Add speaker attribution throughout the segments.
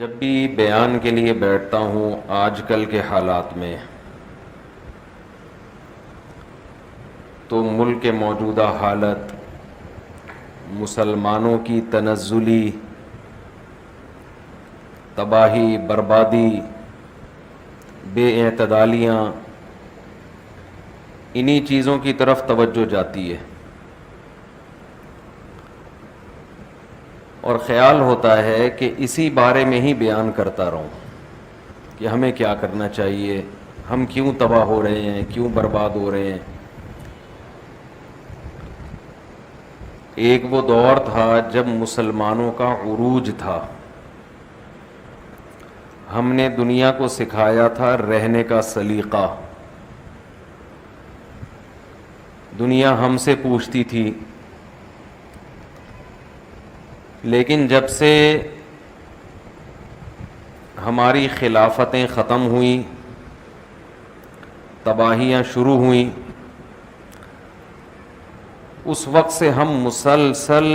Speaker 1: جب بھی بیان کے لیے بیٹھتا ہوں آج کل کے حالات میں تو ملک کے موجودہ حالت، مسلمانوں کی تنزلی، تباہی، بربادی، بے اعتدالیاں، انہی چیزوں کی طرف توجہ جاتی ہے اور خیال ہوتا ہے کہ اسی بارے میں ہی بیان کرتا رہوں کہ ہمیں کیا کرنا چاہیے، ہم کیوں تباہ ہو رہے ہیں، کیوں برباد ہو رہے ہیں۔ ایک وہ دور تھا جب مسلمانوں کا عروج تھا، ہم نے دنیا کو سکھایا تھا رہنے کا سلیقہ، دنیا ہم سے پوچھتی تھی، لیکن جب سے ہماری خلافتیں ختم ہوئیں، تباہیاں شروع ہوئیں، اس وقت سے ہم مسلسل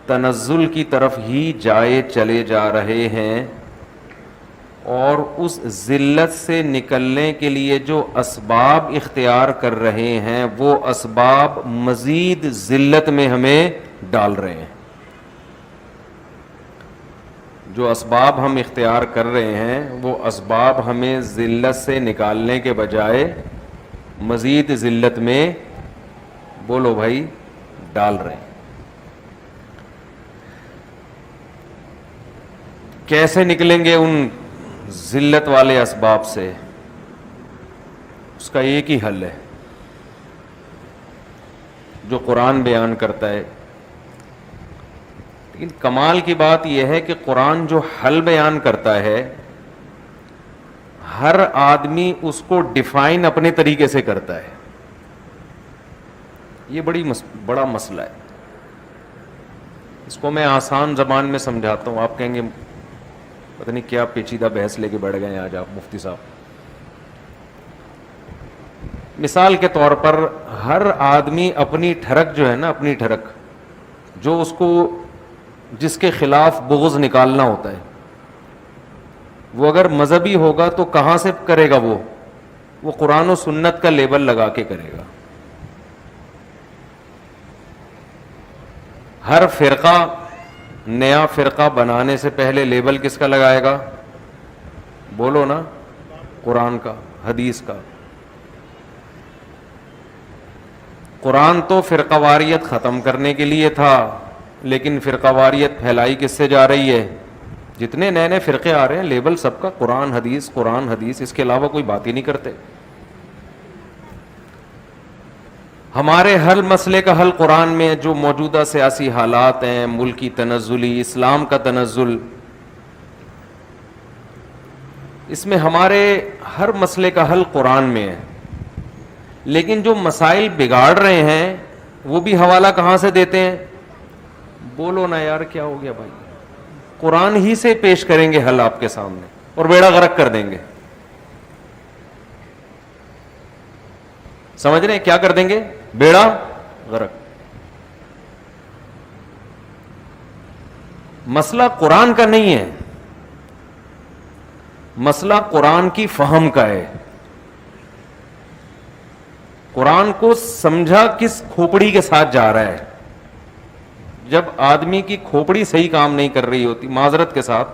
Speaker 1: تنزل کی طرف ہی جائے چلے جا رہے ہیں، اور اس ذلت سے نکلنے کے لیے جو اسباب اختیار کر رہے ہیں وہ اسباب مزید ذلت میں ہمیں ڈال رہے ہیں۔ جو اسباب ہم اختیار کر رہے ہیں وہ اسباب ہمیں ذلت سے نکالنے کے بجائے مزید ذلت میں، بولو بھائی، ڈال رہے ہیں۔ کیسے نکلیں گے ان ذلت والے اسباب سے؟ اس کا ایک ہی حل ہے جو قرآن بیان کرتا ہے، لیکن کمال کی بات یہ ہے کہ قرآن جو حل بیان کرتا ہے ہر آدمی اس کو ڈیفائن اپنے طریقے سے کرتا ہے۔ یہ بڑا مسئلہ ہے۔ اس کو میں آسان زبان میں سمجھاتا ہوں، آپ کہیں گے پتہ نہیں کیا پیچیدہ بحث لے کے بیٹھ گئے ہیں آج آپ مفتی صاحب۔ مثال کے طور پر ہر آدمی اپنی ٹھڑک جو ہے نا، اپنی ٹھڑک جو اس کو جس کے خلاف بغض نکالنا ہوتا ہے، وہ اگر مذہبی ہوگا تو کہاں سے کرے گا؟ وہ قرآن و سنت کا لیبل لگا کے کرے گا۔ ہر فرقہ نیا فرقہ بنانے سے پہلے لیبل کس کا لگائے گا؟ بولو نا، قرآن کا، حدیث کا۔ قرآن تو فرقہ واریت ختم کرنے کے لیے تھا، لیکن فرقہ واریت پھیلائی کس سے جا رہی ہے؟ جتنے نئے نئے فرقے آ رہے ہیں لیبل سب کا قرآن حدیث، قرآن حدیث، اس کے علاوہ کوئی بات ہی نہیں کرتے۔ ہمارے ہر مسئلے کا حل قرآن میں جو موجودہ سیاسی حالات ہیں، ملکی تنزلی، اسلام کا تنزل، اس میں ہمارے ہر مسئلے کا حل قرآن میں ہے، لیکن جو مسائل بگاڑ رہے ہیں وہ بھی حوالہ کہاں سے دیتے ہیں؟ بولو نا یار، کیا ہو گیا بھائی؟ قرآن ہی سے پیش کریں گے حل آپ کے سامنے اور بیڑا غرق کر دیں گے۔ سمجھ رہے ہیں کیا کر دیں گے؟ بیڑا غرق۔ مسئلہ قرآن کا نہیں ہے، مسئلہ قرآن کی فہم کا ہے۔ قرآن کو سمجھا کس کھوپڑی کے ساتھ جا رہا ہے۔ جب آدمی کی کھوپڑی صحیح کام نہیں کر رہی ہوتی، معذرت کے ساتھ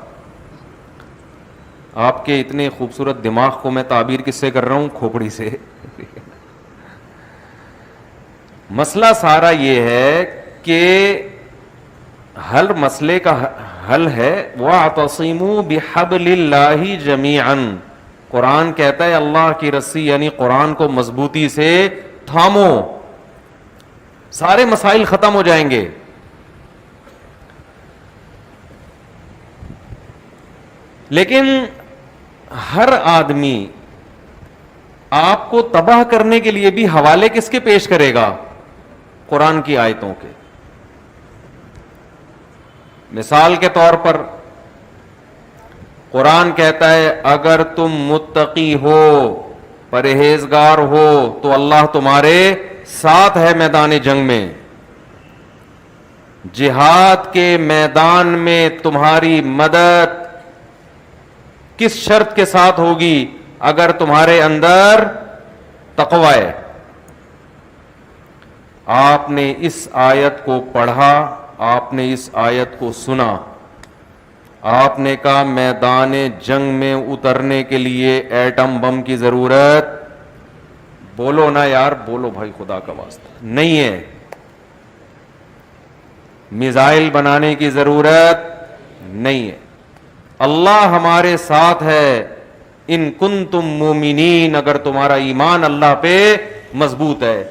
Speaker 1: آپ کے اتنے خوبصورت دماغ کو میں تعبیر کس سے کر رہا ہوں؟ کھوپڑی سے۔ مسئلہ سارا یہ ہے کہ ہر مسئلے کا حل ہے وَاعْتَصِمُوا بِحَبْلِ اللَّهِ جَمِيعًا۔ قرآن کہتا ہے اللہ کی رسی یعنی قرآن کو مضبوطی سے تھامو، سارے مسائل ختم ہو جائیں گے۔ لیکن ہر آدمی آپ کو تباہ کرنے کے لیے بھی حوالے کس کے پیش کرے گا؟ قرآن کی آیتوں کے۔ مثال کے طور پر قرآن کہتا ہے اگر تم متقی ہو، پرہیزگار ہو تو اللہ تمہارے ساتھ ہے میدان جنگ میں، جہاد کے میدان میں تمہاری مدد کس شرط کے ساتھ ہوگی؟ اگر تمہارے اندر تقوی ہے. آپ نے اس آیت کو پڑھا, آپ نے اس آیت کو سنا, آپ نے کہا میدان جنگ میں اترنے کے لیے ایٹم بم کی ضرورت, بولو نا یار, بولو بھائی خدا کا واسطہ, نہیں ہے. میزائل بنانے کی ضرورت نہیں ہے. اللہ ہمارے ساتھ ہے. ان کنتم مومنین, اگر تمہارا ایمان اللہ پہ مضبوط ہے.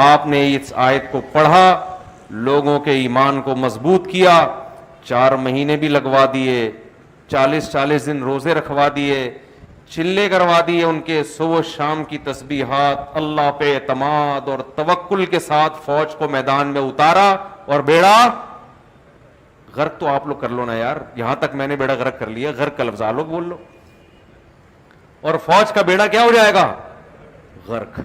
Speaker 1: آپ نے اس آیت کو پڑھا, لوگوں کے ایمان کو مضبوط کیا, 4 مہینے بھی لگوا دیے, 40 دن روزے رکھوا دیے, چلے کروا دیے ان کے, صبح شام کی تسبیحات, اللہ پہ اعتماد اور توکل کے ساتھ فوج کو میدان میں اتارا, اور بیڑا غرق تو آپ لوگ کر لو نا یار. یہاں تک میں نے بیڑا غرق کر لیا, غرق کا لفظ لوگ بول لو, اور فوج کا بیڑا کیا ہو جائے گا؟ غرق.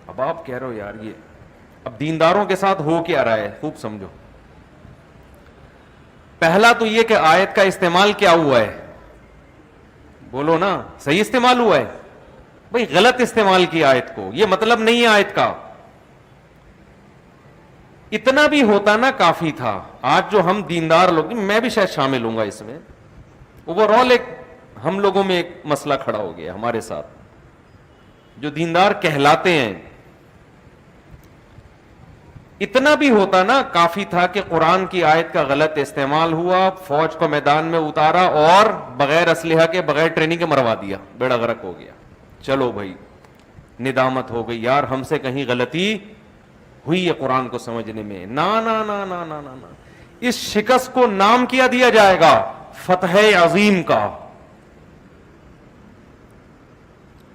Speaker 1: اب آپ کہہ رہے ہو یار یہ اب دینداروں کے ساتھ ہو کیا رہا ہے, خوب سمجھو. پہلا تو یہ کہ آیت کا استعمال کیا ہوا ہے, بولو نا, صحیح استعمال ہوا ہے؟ بھئی غلط استعمال کیا آیت کو, یہ مطلب نہیں ہے آیت کا. اتنا بھی ہوتا نا کافی تھا. آج جو ہم دیندار لوگ, میں بھی شاید شامل ہوں گا اس میں, اوور آل ایک ہم لوگوں میں ایک مسئلہ کھڑا ہو گیا ہمارے ساتھ, جو دیندار کہلاتے ہیں. اتنا بھی ہوتا نا کافی تھا کہ قرآن کی آیت کا غلط استعمال ہوا, فوج کو میدان میں اتارا اور بغیر اسلحہ کے, بغیر ٹریننگ کے مروا دیا, بیڑا غرق ہو گیا. چلو بھائی ندامت ہو گئی, یار ہم سے کہیں غلطی ہوئی ہے قرآن کو سمجھنے میں. نا نا نا نا نا نا, اس شکست کو نام کیا دیا جائے گا؟ فتح عظیم کا.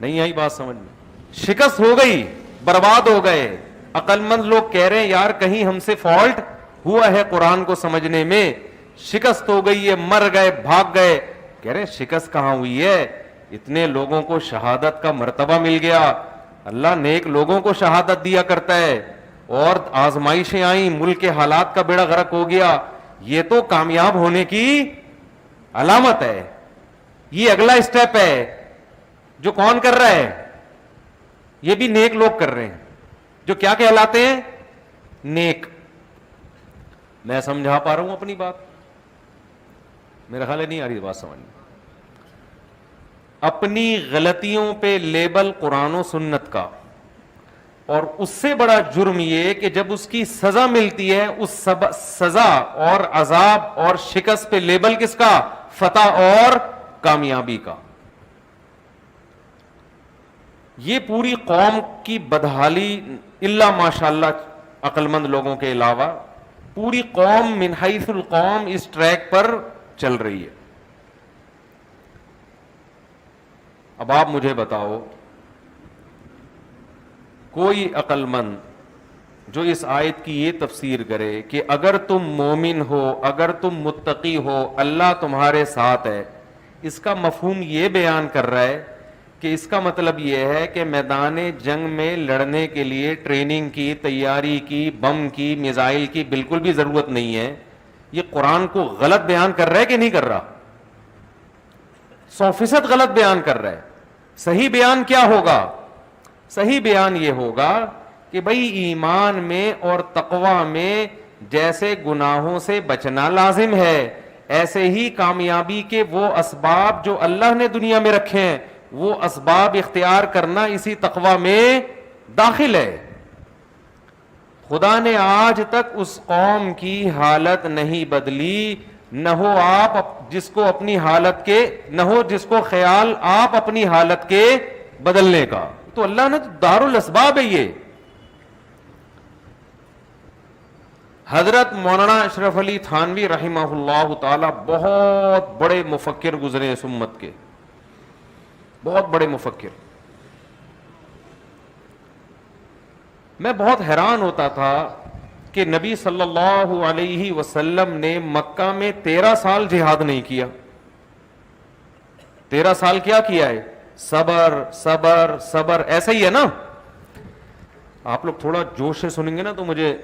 Speaker 1: نہیں آئی بات سمجھ میں؟ شکست ہو گئی, برباد ہو گئے. عقل مند لوگ کہہ رہے ہیں یار کہیں ہم سے فالٹ ہوا ہے قرآن کو سمجھنے میں, شکست ہو گئی ہے, مر گئے, بھاگ گئے. کہہ رہے ہیں شکست کہاں ہوئی ہے, اتنے لوگوں کو شہادت کا مرتبہ مل گیا. اللہ نیک لوگوں کو شہادت دیا کرتا ہے, اور آزمائشیں آئیں, ملک کے حالات کا بیڑا غرق ہو گیا. یہ تو کامیاب ہونے کی علامت ہے. یہ اگلا اسٹیپ ہے جو کون کر رہا ہے؟ یہ بھی نیک لوگ کر رہے ہیں, جو کیا کہلاتے ہیں؟ نیک. میں سمجھا پا رہا ہوں اپنی بات؟ میرا خیال ہے نہیں آ رہی بات سمجھ میں. اپنی غلطیوں پہ لیبل قرآن و سنت کا, اور اس سے بڑا جرم یہ کہ جب اس کی سزا ملتی ہے, اس سزا اور عذاب اور شکست پہ لیبل کس کا؟ فتح اور کامیابی کا. یہ پوری قوم کی بدحالی, الا ماشاءاللہ عقل مند لوگوں کے علاوہ, پوری قوم من حیث القوم اس ٹریک پر چل رہی ہے. اب آپ مجھے بتاؤ, کوئی عقل مند جو اس آیت کی یہ تفسیر کرے کہ اگر تم مومن ہو, اگر تم متقی ہو, اللہ تمہارے ساتھ ہے, اس کا مفہوم یہ بیان کر رہا ہے کہ اس کا مطلب یہ ہے کہ میدان جنگ میں لڑنے کے لیے ٹریننگ کی, تیاری کی, بم کی, میزائل کی بالکل بھی ضرورت نہیں ہے. یہ قرآن کو غلط بیان کر رہا ہے کہ نہیں کر رہا؟ 100% غلط بیان کر رہا ہے. صحیح بیان کیا ہوگا؟ صحیح بیان یہ ہوگا کہ بھئی ایمان میں اور تقوی میں جیسے گناہوں سے بچنا لازم ہے, ایسے ہی کامیابی کے وہ اسباب جو اللہ نے دنیا میں رکھے ہیں, وہ اسباب اختیار کرنا اسی تقوی میں داخل ہے. خدا نے آج تک اس قوم کی حالت نہیں بدلی, نہ ہو آپ جس کو اپنی حالت کے, نہ ہو جس کو خیال آپ اپنی حالت کے بدلنے کا. تو اللہ نے دار الاسباب ہے. یہ حضرت مولانا اشرف علی تھانوی رحمہ اللہ تعالی بہت بڑے مفکر گزرے اس امت کے, بہت بڑے مفکر. میں بہت حیران ہوتا تھا کہ نبی صلی اللہ علیہ وسلم نے مکہ میں 13 سال جہاد نہیں کیا. 13 سال کیا کیا ہے؟ صبر صبر صبر. ایسا ہی ہے نا؟ آپ لوگ تھوڑا جوش سے سنیں گے نا تو مجھے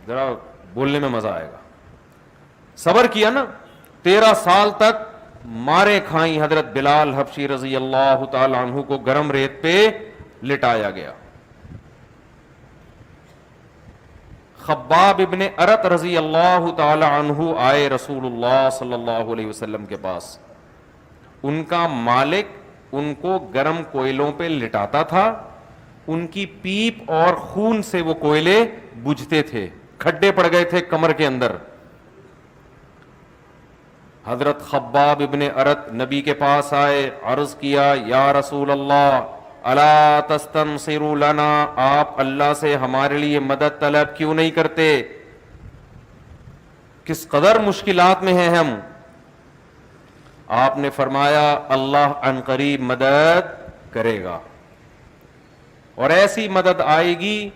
Speaker 1: ذرا بولنے میں مزہ آئے گا. صبر کیا نا, 13 سال تک مارے کھائیں. حضرت بلال حبشی رضی اللہ تعالی عنہ کو گرم ریت پہ لٹایا گیا. خباب ابن ارت رضی اللہ تعالی عنہ آئے رسول اللہ صلی اللہ علیہ وسلم کے پاس. ان کا مالک ان کو گرم کوئلوں پہ لٹاتا تھا, ان کی پیپ اور خون سے وہ کوئلے بجھتے تھے, کھڈے پڑ گئے تھے کمر کے اندر. حضرت خباب ابن ارت نبی کے پاس آئے, عرض کیا یا رسول اللہ الا تستنصر لنا, آپ اللہ سے ہمارے لیے مدد طلب کیوں نہیں کرتے, کس قدر مشکلات میں ہیں ہم. آپ نے فرمایا اللہ عن قریب مدد کرے گا, اور ایسی مدد آئے گی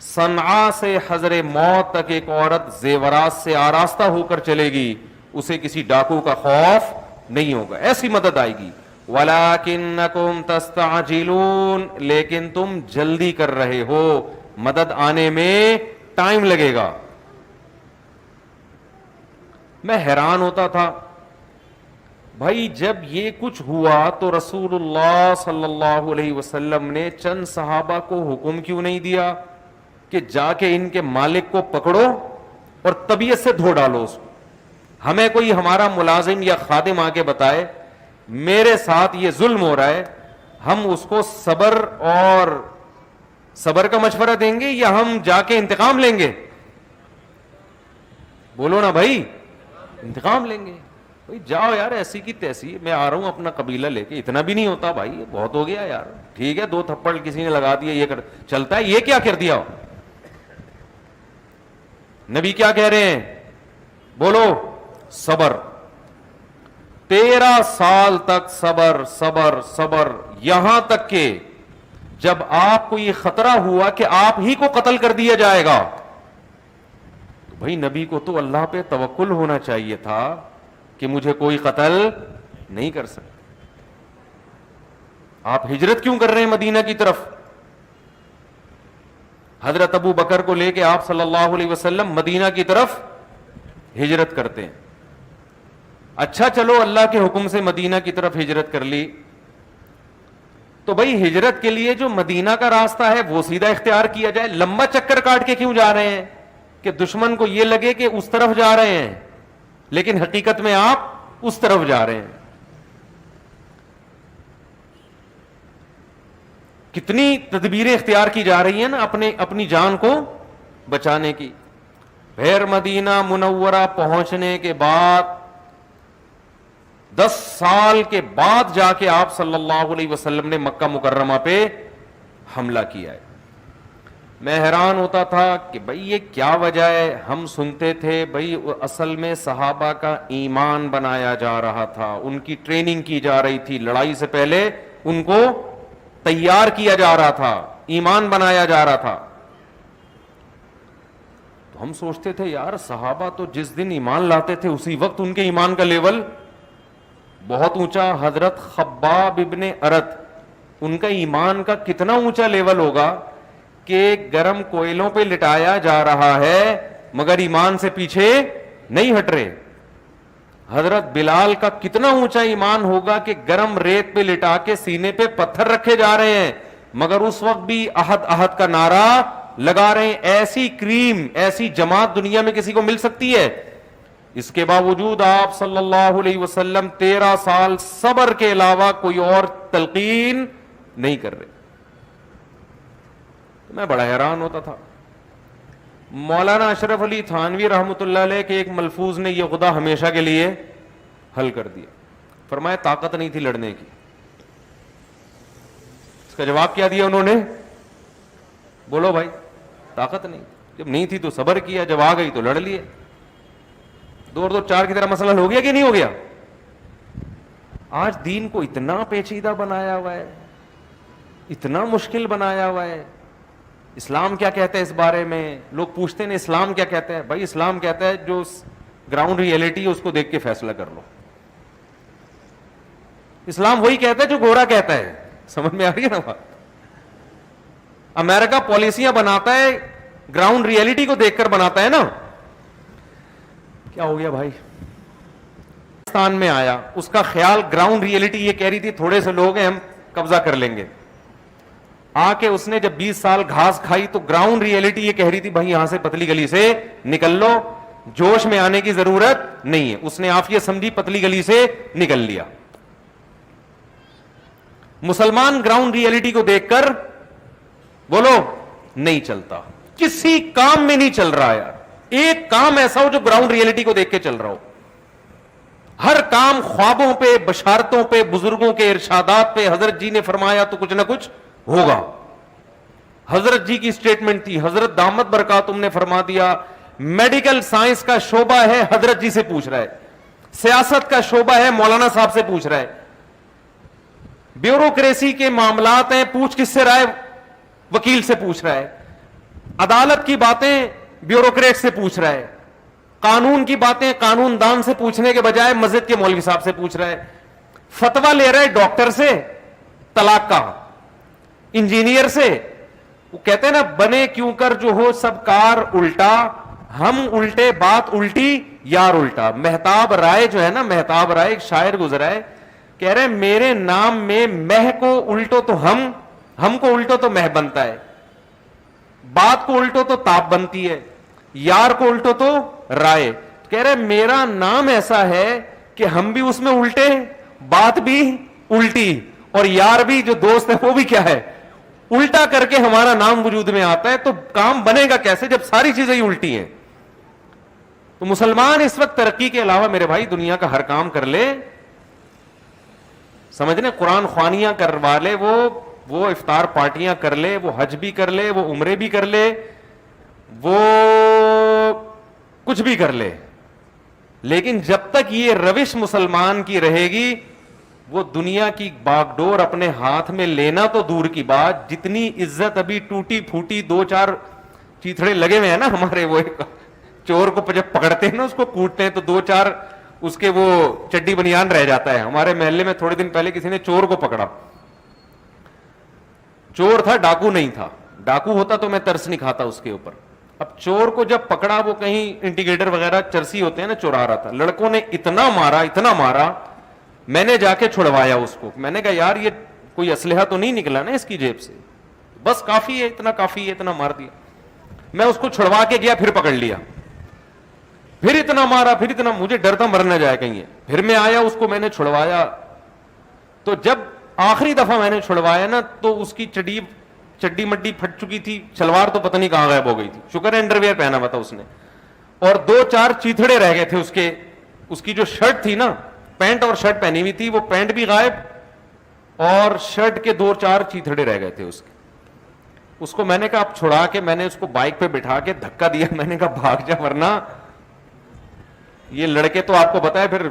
Speaker 1: صنعاء سے حضر موت تک ایک عورت زیورات سے آراستہ ہو کر چلے گی, اسے کسی ڈاکو کا خوف نہیں ہوگا, ایسی مدد آئے گی. وَلَكِنَّكُمْ تَسْتَعْجِلُونَ, لیکن تم جلدی کر رہے ہو, مدد آنے میں ٹائم لگے گا. میں حیران ہوتا تھا بھائی, جب یہ کچھ ہوا تو رسول اللہ صلی اللہ علیہ وسلم نے چند صحابہ کو حکم کیوں نہیں دیا کہ جا کے ان کے مالک کو پکڑو اور طبیعت سے دھو ڈالو اس کو. ہمیں کوئی ہمارا ملازم یا خادم آ کے بتائے میرے ساتھ یہ ظلم ہو رہا ہے, ہم اس کو صبر کا مشورہ دیں گے یا ہم جا کے انتقام لیں گے؟ بولو نا بھائی, انتقام لیں گے. بھائی جاؤ یار, ایسی کی تیسی, میں آ رہا ہوں اپنا قبیلہ لے کے. اتنا بھی نہیں ہوتا بھائی, بہت ہو گیا یار, ٹھیک ہے 2 تھپڑ کسی نے لگا دیا, یہ چلتا ہے, یہ کیا کر دیا. نبی کیا کہہ رہے ہیں, بولو صبر. 13 سال تک صبر صبر صبر, یہاں تک کہ جب آپ کو یہ خطرہ ہوا کہ آپ ہی کو قتل کر دیا جائے گا, تو بھائی نبی کو تو اللہ پہ توکل ہونا چاہیے تھا کہ مجھے کوئی قتل نہیں کر سکتا. آپ ہجرت کیوں کر رہے ہیں مدینہ کی طرف؟ حضرت ابو بکر کو لے کے آپ صلی اللہ علیہ وسلم مدینہ کی طرف ہجرت کرتے ہیں. اچھا چلو اللہ کے حکم سے مدینہ کی طرف ہجرت کر لی, تو بھائی ہجرت کے لیے جو مدینہ کا راستہ ہے وہ سیدھا اختیار کیا جائے, لمبا چکر کاٹ کے کیوں جا رہے ہیں کہ دشمن کو یہ لگے کہ اس طرف جا رہے ہیں, لیکن حقیقت میں آپ اس طرف جا رہے ہیں. کتنی تدبیریں اختیار کی جا رہی ہیں نا اپنی جان کو بچانے کی. پھر مدینہ منورہ پہنچنے کے بعد 10 سال کے بعد جا کے آپ صلی اللہ علیہ وسلم نے مکہ مکرمہ پہ حملہ کیا ہے. میں حیران ہوتا تھا کہ بھئی یہ کیا وجہ ہے. ہم سنتے تھے بھئی اصل میں صحابہ کا ایمان بنایا جا رہا تھا, ان کی ٹریننگ کی جا رہی تھی, لڑائی سے پہلے ان کو تیار کیا جا رہا تھا, ایمان بنایا جا رہا تھا. تو ہم سوچتے تھے یار صحابہ تو جس دن ایمان لاتے تھے اسی وقت ان کے ایمان کا لیول بہت اونچا. حضرت خباب ابن ارت, ان کا ایمان کا کتنا اونچا لیول ہوگا کہ گرم کوئلوں پہ لٹایا جا رہا ہے مگر ایمان سے پیچھے نہیں ہٹ رہے. حضرت بلال کا کتنا اونچا ایمان ہوگا کہ گرم ریت پہ لٹا کے سینے پہ پتھر رکھے جا رہے ہیں مگر اس وقت بھی احد احد کا نعرہ لگا رہے ہیں. ایسی کریم, ایسی جماعت دنیا میں کسی کو مل سکتی ہے؟ اس کے باوجود آپ صلی اللہ علیہ وسلم 13 سال صبر کے علاوہ کوئی اور تلقین نہیں کر رہے. میں بڑا حیران ہوتا تھا. مولانا اشرف علی تھانوی رحمۃ اللہ علیہ کے ایک ملفوظ نے یہ خدا ہمیشہ کے لیے حل کر دیا. فرمایا طاقت نہیں تھی لڑنے کی. اس کا جواب کیا دیا انہوں نے؟ بولو بھائی, طاقت نہیں. جب نہیں تھی تو صبر کیا, جب آ گئی تو لڑ لیے. 2 اور 2 4 کی طرح مسئلہ ہو گیا کہ نہیں ہو گیا؟ آج دین کو اتنا پیچیدہ بنایا ہوا ہے, اتنا مشکل بنایا ہوا ہے. اسلام کیا کہتا ہے اس بارے میں؟ لوگ پوچھتے ہیں اسلام کیا کہتا ہے. بھائی اسلام کہتا ہے جو گراؤنڈ ریئلٹی ہے اس کو دیکھ کے فیصلہ کر لو. اسلام وہی کہتا ہے جو گورا کہتا ہے. سمجھ میں آ رہی ہے نا بات؟ امریکہ پالیسیاں بناتا ہے گراؤنڈ ریئلٹی کو دیکھ کر بناتا ہے نا, کیا ہو گیا بھائی؟ پاکستان میں آیا, اس کا خیال گراؤنڈ ریئلٹی یہ کہہ رہی تھی تھوڑے سے لوگ ہیں ہم قبضہ کر لیں گے. آ کے اس نے جب 20 سال گھاس کھائی تو گراؤنڈ ریئلٹی یہ کہہ رہی تھی بھائی یہاں سے پتلی گلی سے نکل لو, جوش میں آنے کی ضرورت نہیں ہے. اس نے عافیت سمجھی, پتلی گلی سے نکل لیا. مسلمان گراؤنڈ ریئلٹی کو دیکھ کر بولو نہیں چلتا, کسی کام میں نہیں چل رہا یار. ایک کام ایسا ہو جو گراؤنڈ ریئلٹی کو دیکھ کے چل رہا ہو. ہر کام خوابوں پہ, بشارتوں پہ, بزرگوں کے ارشادات پہ, حضرت جی نے فرمایا تو کچھ نہ کچھ ہوگا. حضرت جی کی سٹیٹمنٹ تھی, حضرت دامت برکاتہم نے فرما دیا میڈیکل سائنس کا شعبہ ہے حضرت جی سے پوچھ رہا ہے, سیاست کا شعبہ ہے مولانا صاحب سے پوچھ رہا ہے, بیوروکریسی کے معاملات ہیں پوچھ کس سے رہا ہے, وکیل سے پوچھ رہا ہے, عدالت کی باتیں بیوروکریٹ سے پوچھ رہا ہے, قانون کی باتیں قانون دان سے پوچھنے کے بجائے مسجد کے مولوی صاحب سے پوچھ رہا ہے, فتویٰ لے رہا ہے ڈاکٹر سے طلاق کا, انجینئر سے. وہ کہتے ہیں نا بنے کیوں کر جو ہو سب کار الٹا, ہم الٹے بات الٹی یار الٹا. مہتاب رائے جو ہے نا, مہتاب رائے ایک شاعر گزرا ہے, کہہ رہے میرے نام میں مہ کو الٹو تو ہم کو الٹو تو مہ بنتا ہے, بات کو الٹو تو تاب بنتی ہے, یار کو الٹو تو رائے. کہہ رہے میرا نام ایسا ہے کہ ہم بھی اس میں الٹے, بات بھی الٹی, اور یار بھی جو دوست ہے وہ بھی کیا ہے الٹا کر کے ہمارا نام وجود میں آتا ہے. تو کام بنے گا کیسے جب ساری چیزیں ہی الٹی ہیں؟ تو مسلمان اس وقت ترقی کے علاوہ میرے بھائی دنیا کا ہر کام کر لے, سمجھنے قرآن خوانیاں کروا لے, وہ افطار پارٹیاں کر لے, وہ حج بھی کر لے, وہ عمرے بھی کر لے, وہ کچھ بھی کر لے, لیکن جب تک یہ روش مسلمان کی رہے گی وہ دنیا کی باغ ڈور اپنے ہاتھ میں لینا تو دور کی بات, جتنی عزت ابھی ٹوٹی پھوٹی 2-4 چیتھڑے لگے ہوئے ہیں نا ہمارے, وہ چور کو جب پکڑتے ہیں نا اس کو کوٹتے ہیں تو 2-4 اس کے وہ چڈی بنیان رہ جاتا ہے. ہمارے محلے میں تھوڑے دن پہلے کسی نے چور کو پکڑا, چور تھا ڈاکو نہیں تھا, ڈاکو ہوتا تو میں ترس نہیں کھاتا اس کے اوپر. اب چور کو جب پکڑا وہ کہیں انڈیکیٹر وغیرہ چرسی ہوتے ہیں نا چورا رہا تھا, لڑکوں نے اتنا مارا, میں نے جا کے چھڑوایا اس کو. میں نے کہا یار یہ کوئی اسلحہ تو نہیں نکلا نا اس کی جیب سے, بس کافی ہے, اتنا کافی ہے, اتنا مار دیا. میں اس کو چھڑوا کے گیا, پھر پکڑ لیا, پھر اتنا مارا, پھر اتنا, مجھے ڈر تھا مر نہ جائے کہیں. پھر میں آیا اس کو میں نے چھڑوایا, تو جب آخری دفعہ میں نے چھڑوایا نا تو اس کی چڈی مڈی پھٹ چکی تھی, شلوار تو پتہ نہیں کہاں غائب ہو گئی تھی, شکر ہے انڈر ویئر پہنا ہوا تھا اس نے, اور 2-4 چیتھڑے رہ گئے تھے اس کی جو شرٹ تھی نا, پینٹ اور شرٹ پہنی ہوئی تھی, وہ پینٹ بھی غائب اور شرٹ کے 2-4 چیتھڑے رہ گئے تھے اس کے. اس کو میں نے کہا آپ چھڑا کے, میں نے اس کو بائک پہ بٹھا کے دھکا دیا, میں نے کہا بھاگ جا ورنہ یہ لڑکے تو آپ کو بتایا. پھر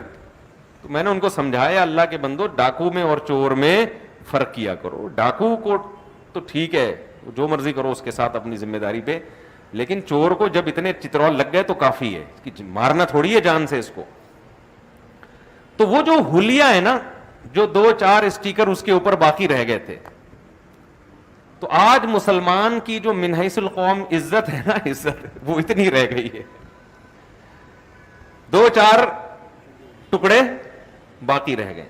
Speaker 1: تو میں نے ان کو سمجھایا اللہ کے بندو ڈاکو میں اور چور میں فرق کیا کرو. ڈاکو کو تو ٹھیک ہے جو مرضی کرو اس کے ساتھ اپنی ذمہ داری پہ, لیکن چور کو جب اتنے چترول لگ گئے تو کافی ہے, کہ مارنا تھوڑی ہے جان سے اس کو. تو وہ جو حلیہ ہے نا, جو 2-4 اسٹیکر اس کے اوپر باقی رہ گئے تھے, تو آج مسلمان کی جو من حیث القوم عزت ہے نا, عزت وہ اتنی رہ گئی ہے, 2-4 ٹکڑے باقی رہ گئے.